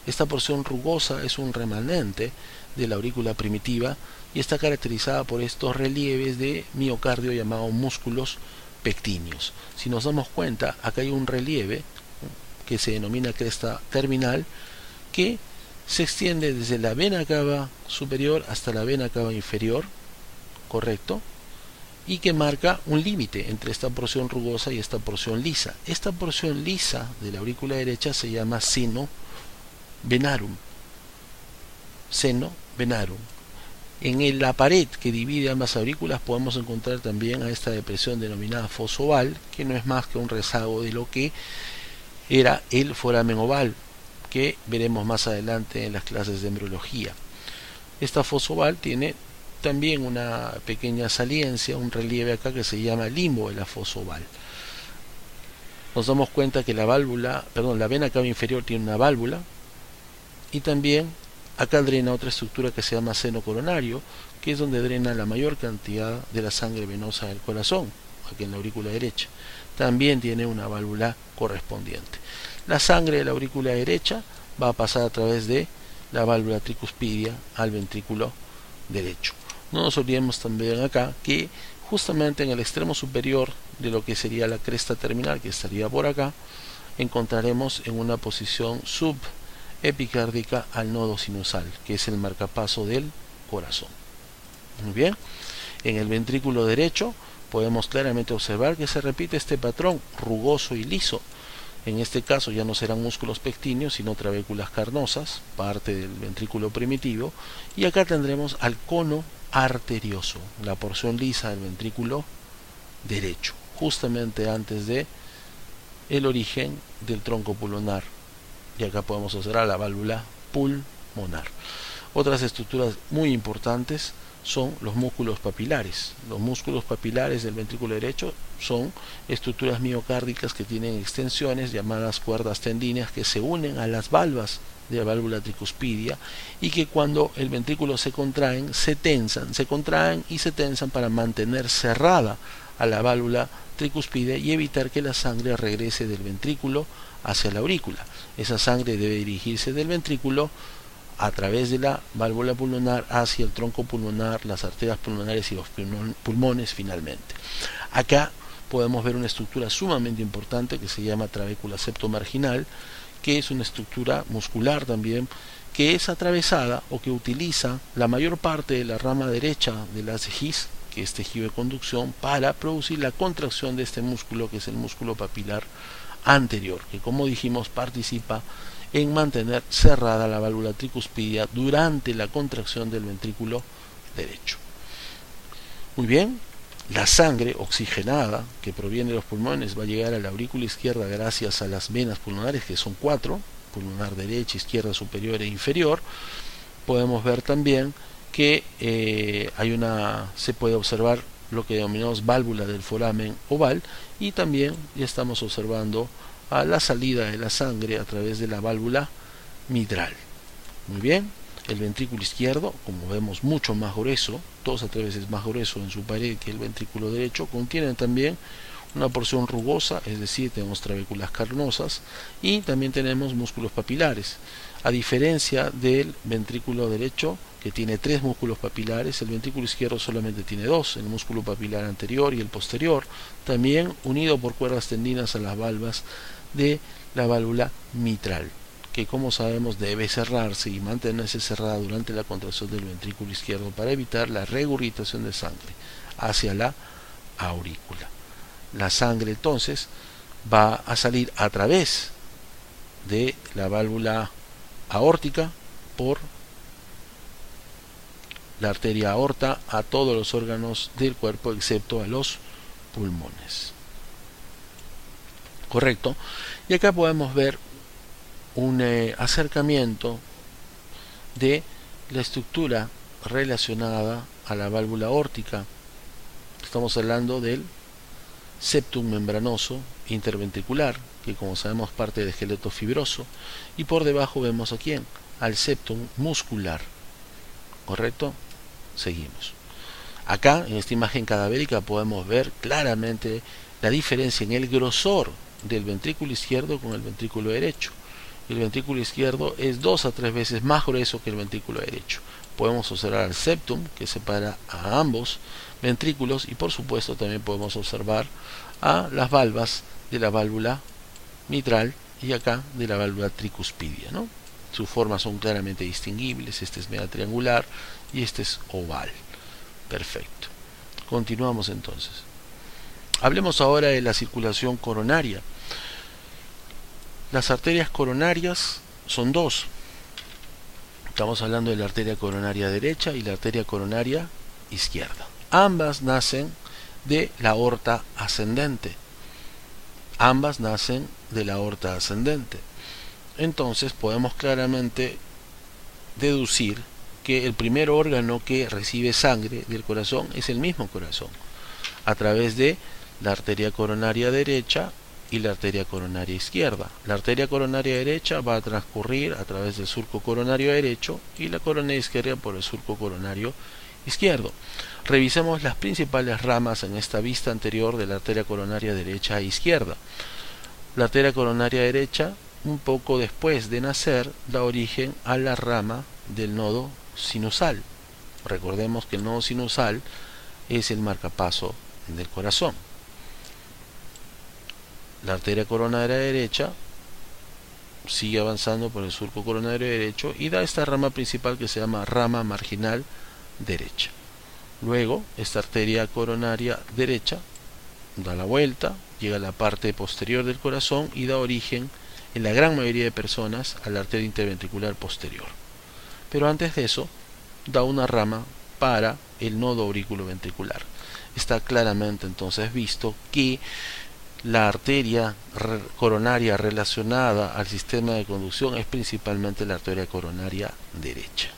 Esta porción rugosa es un remanente de la aurícula primitiva y está caracterizada por estos relieves de miocardio llamados músculos pectíneos. Si nos damos cuenta, acá hay un relieve que se denomina cresta terminal, que se extiende desde la vena cava superior hasta la vena cava inferior, correcto, y que marca un límite entre esta porción rugosa y esta porción lisa. Esta porción lisa de la aurícula derecha se llama seno venarum. Seno venarum. En la pared que divide ambas aurículas podemos encontrar también a esta depresión denominada fosa oval, que no es más que un rezago de lo que era el foramen oval, que veremos más adelante en las clases de embriología. Esta fosa oval tiene también una pequeña saliencia, un relieve acá que se llama limbo de la fosa oval. Nos damos cuenta que la vena cava inferior tiene una válvula, y también acá drena otra estructura que se llama seno coronario, que es donde drena la mayor cantidad de la sangre venosa del corazón, aquí en la aurícula derecha. También tiene una válvula correspondiente. La sangre de la aurícula derecha va a pasar a través de la válvula tricuspidia al ventrículo derecho. No nos olvidemos también acá que justamente en el extremo superior de lo que sería la cresta terminal, que estaría por acá, encontraremos en una posición subepicárdica al nodo sinusal, que es el marcapaso del corazón. Muy bien, en el ventrículo derecho podemos claramente observar que se repite este patrón rugoso y liso. En este caso ya no serán músculos pectíneos, sino trabéculas carnosas, parte del ventrículo primitivo, y acá tendremos al cono arterioso, la porción lisa del ventrículo derecho, justamente antes de el origen del tronco pulmonar, y acá podemos observar la válvula pulmonar. Otras estructuras muy importantes son los músculos papilares. Los músculos papilares del ventrículo derecho son estructuras miocárdicas que tienen extensiones llamadas cuerdas tendíneas que se unen a las valvas de la válvula tricuspidia, y que cuando el ventrículo se contraen, se contraen y se tensan para mantener cerrada a la válvula tricuspidia y evitar que la sangre regrese del ventrículo hacia la aurícula. Esa sangre debe dirigirse del ventrículo a través de la válvula pulmonar hacia el tronco pulmonar, las arterias pulmonares y los pulmones finalmente. Acá podemos ver una estructura sumamente importante que se llama trabécula septomarginal, que es una estructura muscular también, que es atravesada o que utiliza la mayor parte de la rama derecha del haz de His, que es tejido de conducción, para producir la contracción de este músculo, que es el músculo papilar anterior, que como dijimos participa en mantener cerrada la válvula tricuspidia durante la contracción del ventrículo derecho. Muy bien, la sangre oxigenada que proviene de los pulmones va a llegar a la aurícula izquierda gracias a las venas pulmonares, que son 4, pulmonar derecha, izquierda, superior e inferior. Podemos ver también que se puede observar lo que denominamos válvula del foramen oval, y también ya estamos observando a la salida de la sangre a través de la válvula mitral. Muy bien, el ventrículo izquierdo, como vemos, mucho más grueso, 2 a 3 veces más grueso en su pared que el ventrículo derecho, contiene también una porción rugosa, es decir, tenemos trabéculas carnosas, y también tenemos músculos papilares. A diferencia del ventrículo derecho, que tiene 3 músculos papilares, el ventrículo izquierdo solamente tiene 2, el músculo papilar anterior y el posterior, también unido por cuerdas tendinas a las valvas de la válvula mitral, que como sabemos debe cerrarse y mantenerse cerrada durante la contracción del ventrículo izquierdo para evitar la regurgitación de sangre hacia la aurícula. La sangre entonces va a salir a través de la válvula aórtica por la arteria aorta a todos los órganos del cuerpo excepto a los pulmones. Correcto. Y acá podemos ver un acercamiento de la estructura relacionada a la válvula aórtica. Estamos hablando del septum membranoso interventricular, que como sabemos parte del esqueleto fibroso, y por debajo vemos a quién, al septum muscular. ¿Correcto? Seguimos. Acá en esta imagen cadavérica podemos ver claramente la diferencia en el grosor del ventrículo izquierdo con el ventrículo derecho. El ventrículo izquierdo es 2 a 3 veces más grueso que el ventrículo derecho. Podemos observar el septum, que separa a ambos ventrículos, y por supuesto también podemos observar a las valvas de la válvula mitral y acá de la válvula tricuspidia, ¿no? Sus formas son claramente distinguibles. Este es media triangular y este es oval. Perfecto. Continuamos entonces. Hablemos ahora de la circulación coronaria. Las arterias coronarias son dos. Estamos hablando de la arteria coronaria derecha y la arteria coronaria izquierda. Ambas nacen de la aorta ascendente. Ambas nacen de la aorta ascendente. Entonces podemos claramente deducir que el primer órgano que recibe sangre del corazón es el mismo corazón, a través de la arteria coronaria derecha y la arteria coronaria izquierda. La arteria coronaria derecha va a transcurrir a través del surco coronario derecho y la coronaria izquierda por el surco coronario izquierdo. Revisemos las principales ramas en esta vista anterior de la arteria coronaria derecha e izquierda. La arteria coronaria derecha, un poco después de nacer, da origen a la rama del nodo sinusal. Recordemos que el nodo sinusal es el marcapaso del corazón. La arteria coronaria derecha sigue avanzando por el surco coronario derecho y da esta rama principal que se llama rama marginal derecha. Luego, esta arteria coronaria derecha da la vuelta, llega a la parte posterior del corazón y da origen, en la gran mayoría de personas, a la arteria interventricular posterior. Pero antes de eso, da una rama para el nodo auriculoventricular. Está claramente entonces visto que la arteria coronaria relacionada al sistema de conducción es principalmente la arteria coronaria derecha.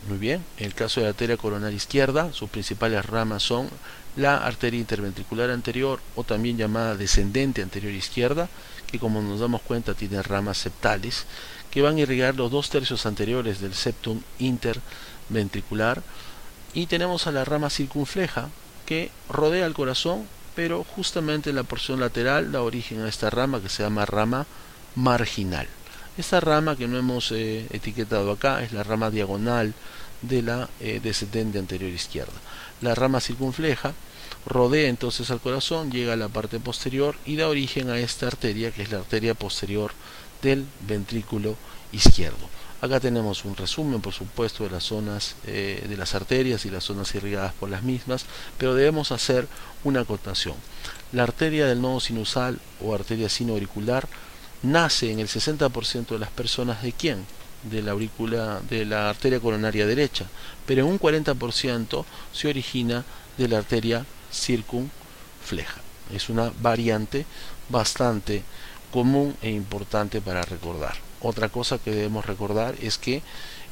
Muy bien, en el caso de la arteria coronaria izquierda, sus principales ramas son la arteria interventricular anterior, o también llamada descendente anterior izquierda, que como nos damos cuenta tiene ramas septales que van a irrigar los 2/3 anteriores del septum interventricular, y tenemos a la rama circunfleja que rodea el corazón, pero justamente en la porción lateral da origen a esta rama que se llama rama marginal. Esta rama que no hemos etiquetado acá es la rama diagonal de la descendente anterior izquierda. La rama circunfleja rodea entonces al corazón, llega a la parte posterior y da origen a esta arteria que es la arteria posterior del ventrículo izquierdo. Acá tenemos un resumen, por supuesto, de las zonas de las arterias y las zonas irrigadas por las mismas, pero debemos hacer una acotación. La arteria del nodo sinusal o arteria sinoauricular nace en el 60% de las personas ¿de quién? De la arteria coronaria derecha, pero en un 40% se origina de la arteria circunfleja. Es una variante bastante común e importante para recordar. Otra cosa que debemos recordar es que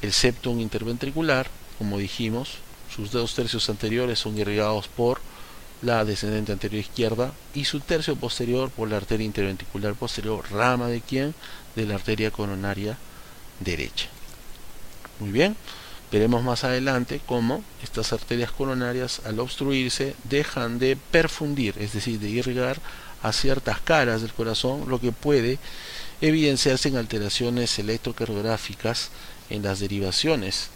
el septum interventricular, como dijimos, sus 2/3 anteriores son irrigados por la descendente anterior izquierda y su tercio posterior por la arteria interventricular posterior, rama de quién? De la arteria coronaria derecha. Muy bien, veremos más adelante cómo estas arterias coronarias, al obstruirse, dejan de perfundir, es decir, de irrigar a ciertas caras del corazón, lo que puede evidenciarse en alteraciones electrocardiográficas en las derivaciones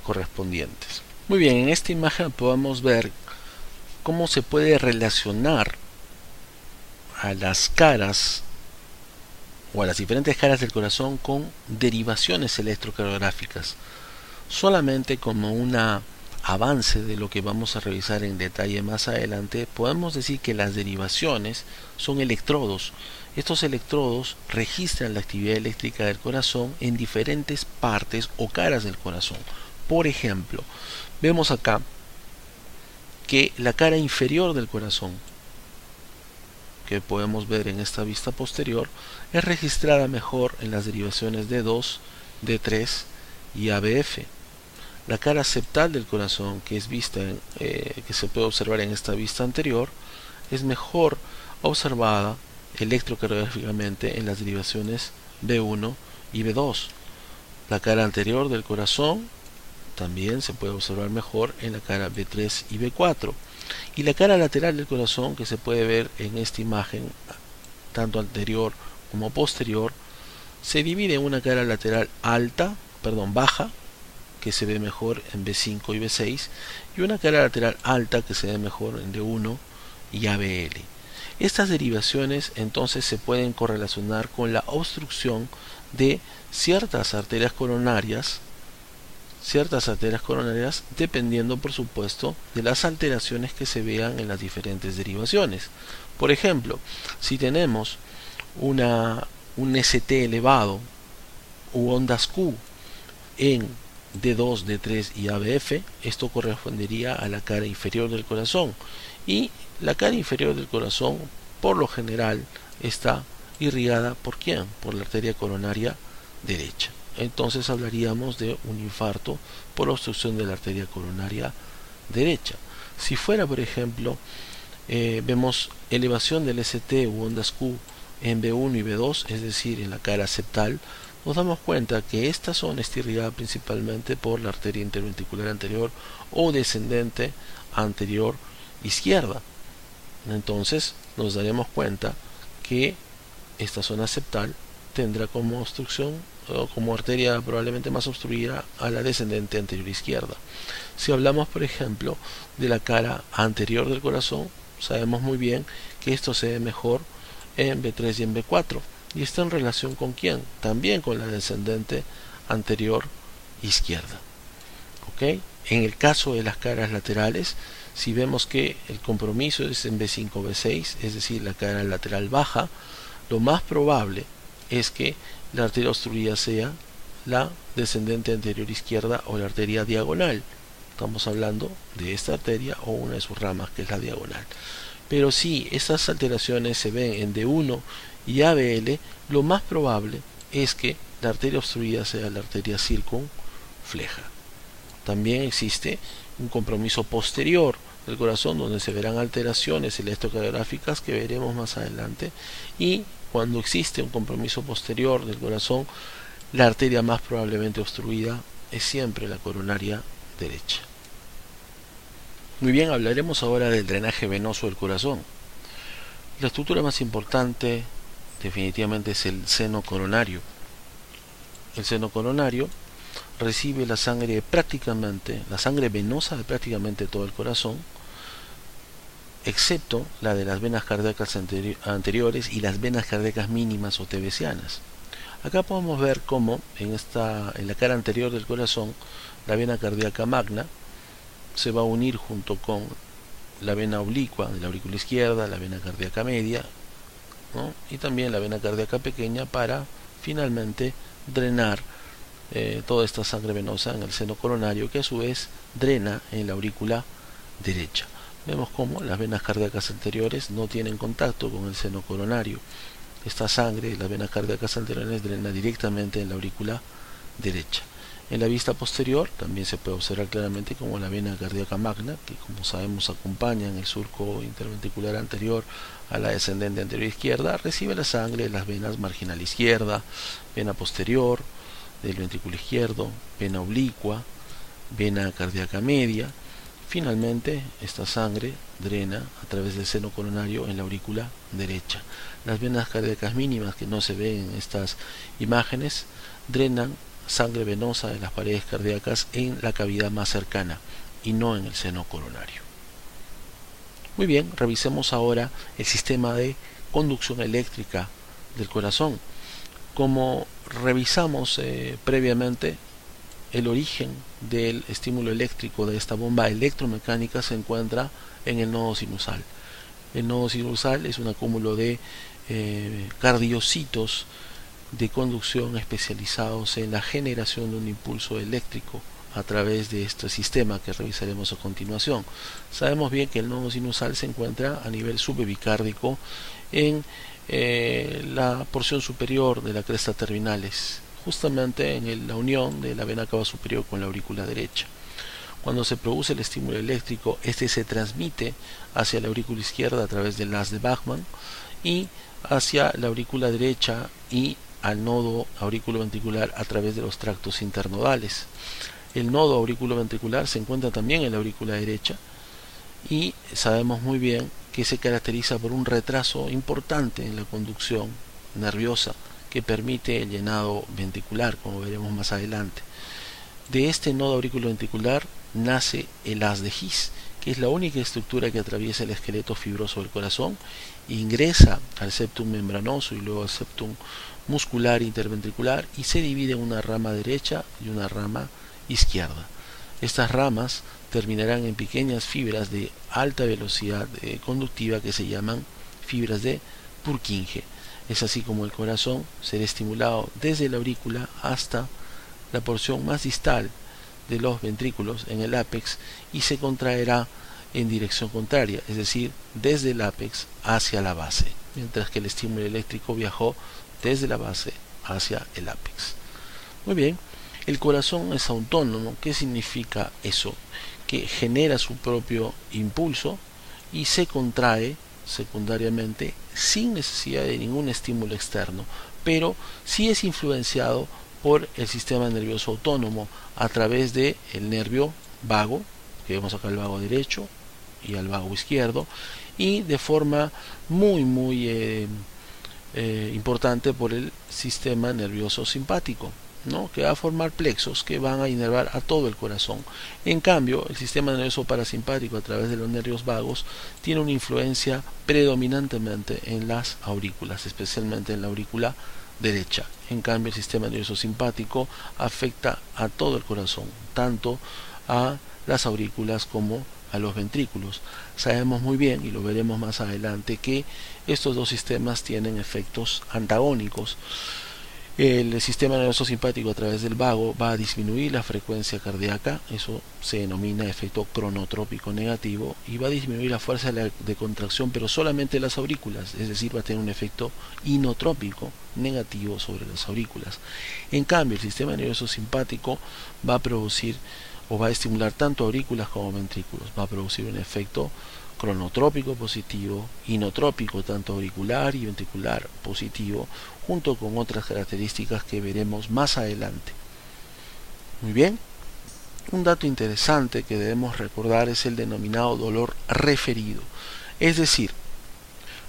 correspondientes. Muy bien, en esta imagen podemos ver cómo se puede relacionar a las caras o a las diferentes caras del corazón con derivaciones electrocardiográficas. Solamente como un avance de lo que vamos a revisar en detalle más adelante, podemos decir que las derivaciones son electrodos. Estos electrodos registran la actividad eléctrica del corazón en diferentes partes o caras del corazón. Por ejemplo, vemos acá que la cara inferior del corazón que podemos ver en esta vista posterior es registrada mejor en las derivaciones D2, D3 y ABF. La cara septal del corazón, que es vista que se puede observar en esta vista anterior, es mejor observada electrocardiográficamente en las derivaciones B1 y B2. La cara anterior del corazón también se puede observar mejor en la cara B3 y B4. Y la cara lateral del corazón, que se puede ver en esta imagen, tanto anterior como posterior, se divide en una cara lateral baja, que se ve mejor en B5 y B6, y una cara lateral alta que se ve mejor en D1 y ABL. Estas derivaciones entonces se pueden correlacionar con la obstrucción de ciertas arterias coronarias, dependiendo por supuesto de las alteraciones que se vean en las diferentes derivaciones. Por ejemplo, si tenemos un ST elevado u ondas Q en D2, D3 y ABF, esto correspondería a la cara inferior del corazón, y la cara inferior del corazón por lo general está irrigada ¿por quién? Por la arteria coronaria derecha. Entonces hablaríamos de un infarto por obstrucción de la arteria coronaria derecha. Si fuera, por ejemplo, vemos elevación del ST u ondas Q en B1 y B2, es decir, en la cara septal, nos damos cuenta que esta zona está irrigada principalmente por la arteria interventricular anterior o descendente anterior izquierda. Entonces nos daremos cuenta que esta zona septal tendrá como obstrucción o como arteria probablemente más obstruida a la descendente anterior izquierda. Si hablamos, por ejemplo, de la cara anterior del corazón, sabemos muy bien que esto se ve mejor en B3 y en B4. ¿Y está en relación con quién? También con la descendente anterior izquierda. ¿Ok? En el caso de las caras laterales, si vemos que el compromiso es en B5 B6, es decir, la cara lateral baja, lo más probable es que la arteria obstruida sea la descendente anterior izquierda o la arteria diagonal. Estamos hablando de esta arteria o una de sus ramas, que es la diagonal. Pero si estas alteraciones se ven en D1 y ABL, lo más probable es que la arteria obstruida sea la arteria circunfleja. También existe un compromiso posterior del corazón, donde se verán alteraciones electrocardiográficas que veremos más adelante, y cuando existe un compromiso posterior del corazón, la arteria más probablemente obstruida es siempre la coronaria derecha. Muy bien, hablaremos ahora del drenaje venoso del corazón. La estructura más importante definitivamente es el seno coronario. El seno coronario recibe la sangre venosa de prácticamente todo el corazón, excepto la de las venas cardíacas anteriores y las venas cardíacas mínimas o tebesianas. Acá podemos ver cómo en la cara anterior del corazón la vena cardíaca magna se va a unir junto con la vena oblicua de la aurícula izquierda, la vena cardíaca media, ¿no? Y también la vena cardíaca pequeña, para finalmente drenar toda esta sangre venosa en el seno coronario, que a su vez drena en la aurícula derecha. Vemos cómo las venas cardíacas anteriores no tienen contacto con el seno coronario. Esta sangre de las venas cardíacas anteriores drena directamente en la aurícula derecha. En la vista posterior también se puede observar claramente como la vena cardíaca magna, que como sabemos acompaña en el surco interventricular anterior a la descendente anterior izquierda, recibe la sangre de las venas marginal izquierda, vena posterior del ventrículo izquierdo, vena oblicua, vena cardíaca media. Finalmente, esta sangre drena a través del seno coronario en la aurícula derecha. Las venas cardíacas mínimas, que no se ven en estas imágenes, drenan sangre venosa de las paredes cardíacas en la cavidad más cercana y no en el seno coronario. Muy bien, revisemos ahora el sistema de conducción eléctrica del corazón. Como revisamos previamente, el origen del estímulo eléctrico de esta bomba electromecánica se encuentra en el nodo sinusal. El nodo sinusal es un acúmulo de cardiocitos de conducción especializados en la generación de un impulso eléctrico a través de este sistema que revisaremos a continuación. Sabemos bien que el nodo sinusal se encuentra a nivel subepicárdico en la porción superior de la cresta terminalis, justamente en la unión de la vena cava superior con la aurícula derecha. Cuando se produce el estímulo eléctrico, este se transmite hacia la aurícula izquierda a través del haz de Bachmann y hacia la aurícula derecha y al nodo auriculoventricular a través de los tractos internodales. El nodo auriculoventricular se encuentra también en la aurícula derecha y sabemos muy bien que se caracteriza por un retraso importante en la conducción nerviosa que permite el llenado ventricular, como veremos más adelante. De este nodo auriculoventricular nace el haz de His, que es la única estructura que atraviesa el esqueleto fibroso del corazón, ingresa al septum membranoso y luego al septum muscular interventricular y se divide en una rama derecha y una rama izquierda. Estas ramas terminarán en pequeñas fibras de alta velocidad conductiva que se llaman fibras de Purkinje. Es así como el corazón será estimulado desde la aurícula hasta la porción más distal de los ventrículos en el ápex y se contraerá en dirección contraria, es decir, desde el ápex hacia la base, mientras que el estímulo eléctrico viajó desde la base hacia el ápex. Muy bien, el corazón es autónomo. ¿Qué significa eso? Que genera su propio impulso y se contrae secundariamente sin necesidad de ningún estímulo externo, pero sí es influenciado por el sistema nervioso autónomo a través del nervio vago, que vemos acá el vago derecho y al vago izquierdo, y de forma muy importante por el sistema nervioso simpático, ¿no? Que va a formar plexos que van a inervar a todo el corazón. En cambio, el sistema nervioso parasimpático a través de los nervios vagos tiene una influencia predominantemente en las aurículas, especialmente en la aurícula derecha. En cambio, el sistema nervioso simpático afecta a todo el corazón, tanto a las aurículas como a los ventrículos. Sabemos muy bien, y lo veremos más adelante, que estos dos sistemas tienen efectos antagónicos. El sistema nervioso simpático a través del vago va a disminuir la frecuencia cardíaca, eso se denomina efecto cronotrópico negativo, y va a disminuir la fuerza de contracción, pero solamente en las aurículas, es decir, va a tener un efecto inotrópico negativo sobre las aurículas. En cambio, el sistema nervioso simpático va a producir o va a estimular tanto aurículas como ventrículos, va a producir un efecto cronotrópico positivo, inotrópico tanto auricular y ventricular positivo, junto con otras características que veremos más adelante. Muy bien, un dato interesante que debemos recordar es el denominado dolor referido. Es decir,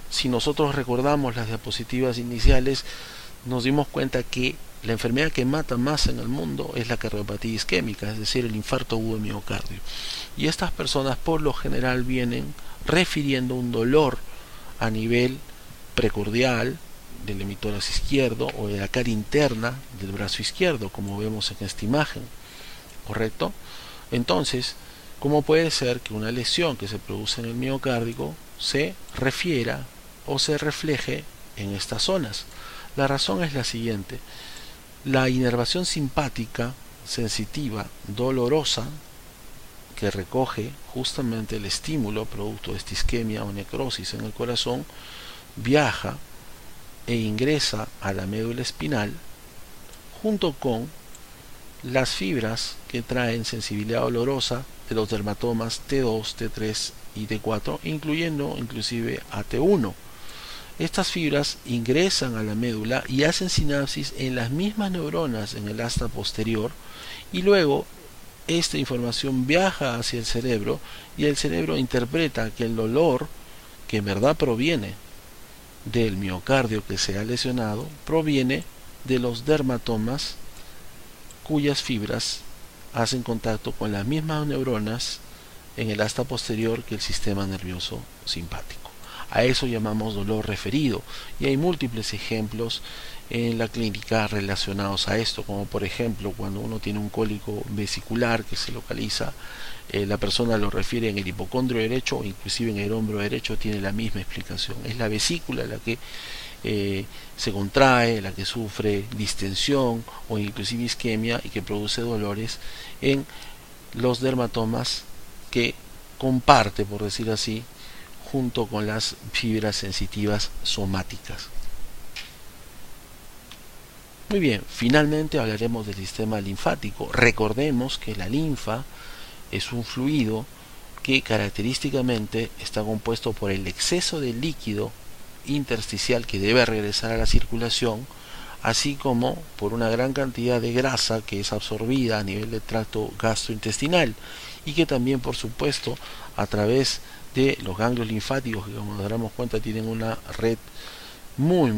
si nosotros recordamos las diapositivas iniciales, nos dimos cuenta que la enfermedad que mata más en el mundo es la cardiopatía isquémica, es decir, el infarto agudo de miocardio. Y estas personas por lo general vienen refiriendo un dolor a nivel precordial del hemitórax izquierdo o de la cara interna del brazo izquierdo, como vemos en esta imagen, ¿correcto? Entonces, ¿cómo puede ser que una lesión que se produce en el miocárdico se refiera o se refleje en estas zonas? La razón es la siguiente: la inervación simpática sensitiva dolorosa que recoge justamente el estímulo producto de esta isquemia o necrosis en el corazón viaja e ingresa a la médula espinal junto con las fibras que traen sensibilidad dolorosa de los dermatomas T2, T3 y T4, incluyendo inclusive a T1. Estas fibras ingresan a la médula y hacen sinapsis en las mismas neuronas en el asta posterior, y luego esta información viaja hacia el cerebro y el cerebro interpreta que el dolor, que en verdad proviene del miocardio que se ha lesionado, proviene de los dermatomas cuyas fibras hacen contacto con las mismas neuronas en el asta posterior que el sistema nervioso simpático. A eso llamamos dolor referido, y hay múltiples ejemplos en la clínica relacionados a esto, como por ejemplo cuando uno tiene un cólico vesicular que se localiza, la persona lo refiere en el hipocondrio derecho o inclusive en el hombro derecho, tiene la misma explicación. Es la vesícula la que se contrae, la que sufre distensión o inclusive isquemia y que produce dolores en los dermatomas que comparte, por decir así, junto con las fibras sensitivas somáticas. Muy bien, finalmente hablaremos del sistema linfático. Recordemos que la linfa es un fluido que característicamente está compuesto por el exceso de líquido intersticial que debe regresar a la circulación, así como por una gran cantidad de grasa que es absorbida a nivel del tracto gastrointestinal y que también, por supuesto, a través de los ganglios linfáticos, que como nos daremos cuenta tienen una red muy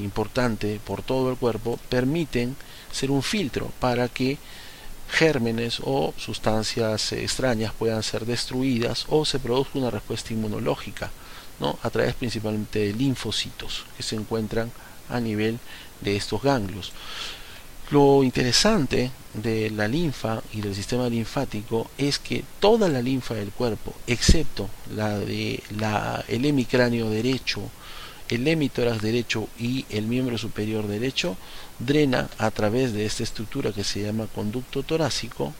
importante por todo el cuerpo, permiten ser un filtro para que gérmenes o sustancias extrañas puedan ser destruidas o se produzca una respuesta inmunológica, ¿no? A través principalmente de linfocitos que se encuentran a nivel de estos ganglios. Lo interesante de la linfa y del sistema linfático es que toda la linfa del cuerpo, excepto el hemicráneo derecho, el hemitórax derecho y el miembro superior derecho, drena a través de esta estructura que se llama conducto torácico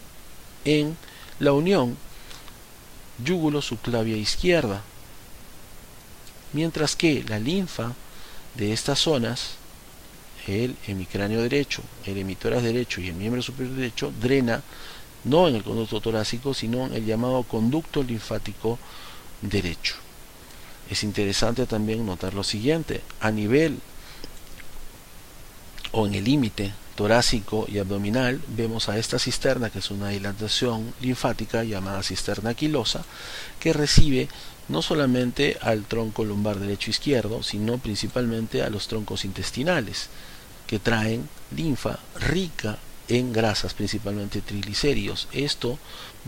en la unión yúgulo-subclavia izquierda, mientras que la linfa de estas zonas, el hemicráneo derecho, el hemitórax derecho y el miembro superior derecho, drena no en el conducto torácico, sino en el llamado conducto linfático derecho. Es interesante también notar lo siguiente: a nivel o en el límite torácico y abdominal vemos a esta cisterna, que es una dilatación linfática llamada cisterna aquilosa, que recibe no solamente al tronco lumbar derecho e izquierdo, sino principalmente a los troncos intestinales, que traen linfa rica en grasas, principalmente triglicéridos. Esto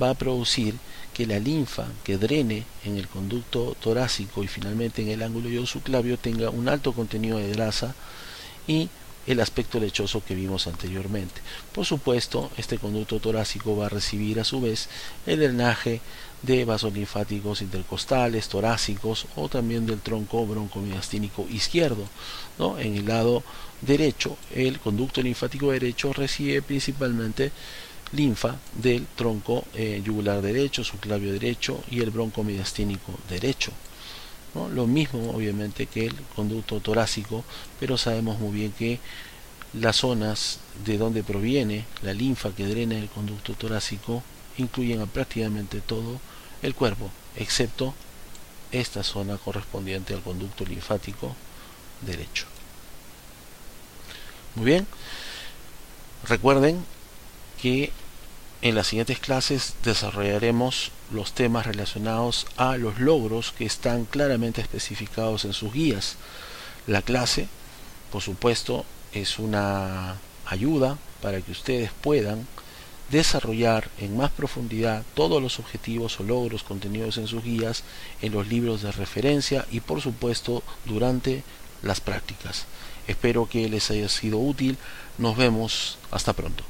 va a producir que la linfa que drene en el conducto torácico y finalmente en el ángulo yugosubclavio tenga un alto contenido de grasa y el aspecto lechoso que vimos anteriormente. Por supuesto, este conducto torácico va a recibir a su vez el drenaje de vasos linfáticos intercostales, torácicos o también del tronco broncomiastínico izquierdo, ¿no? En el lado derecho, el conducto linfático derecho recibe principalmente linfa del tronco yugular derecho, subclavio derecho y el broncomiastínico derecho, ¿no? Lo mismo obviamente que el conducto torácico, pero sabemos muy bien que las zonas de donde proviene la linfa que drena el conducto torácico incluyen a prácticamente todo el cuerpo, excepto esta zona correspondiente al conducto linfático derecho. Muy bien, recuerden que en las siguientes clases desarrollaremos los temas relacionados a los logros que están claramente especificados en sus guías. La clase, por supuesto, es una ayuda para que ustedes puedan desarrollar en más profundidad todos los objetivos o logros contenidos en sus guías, en los libros de referencia y por supuesto durante las prácticas. Espero que les haya sido útil. Nos vemos. Hasta pronto.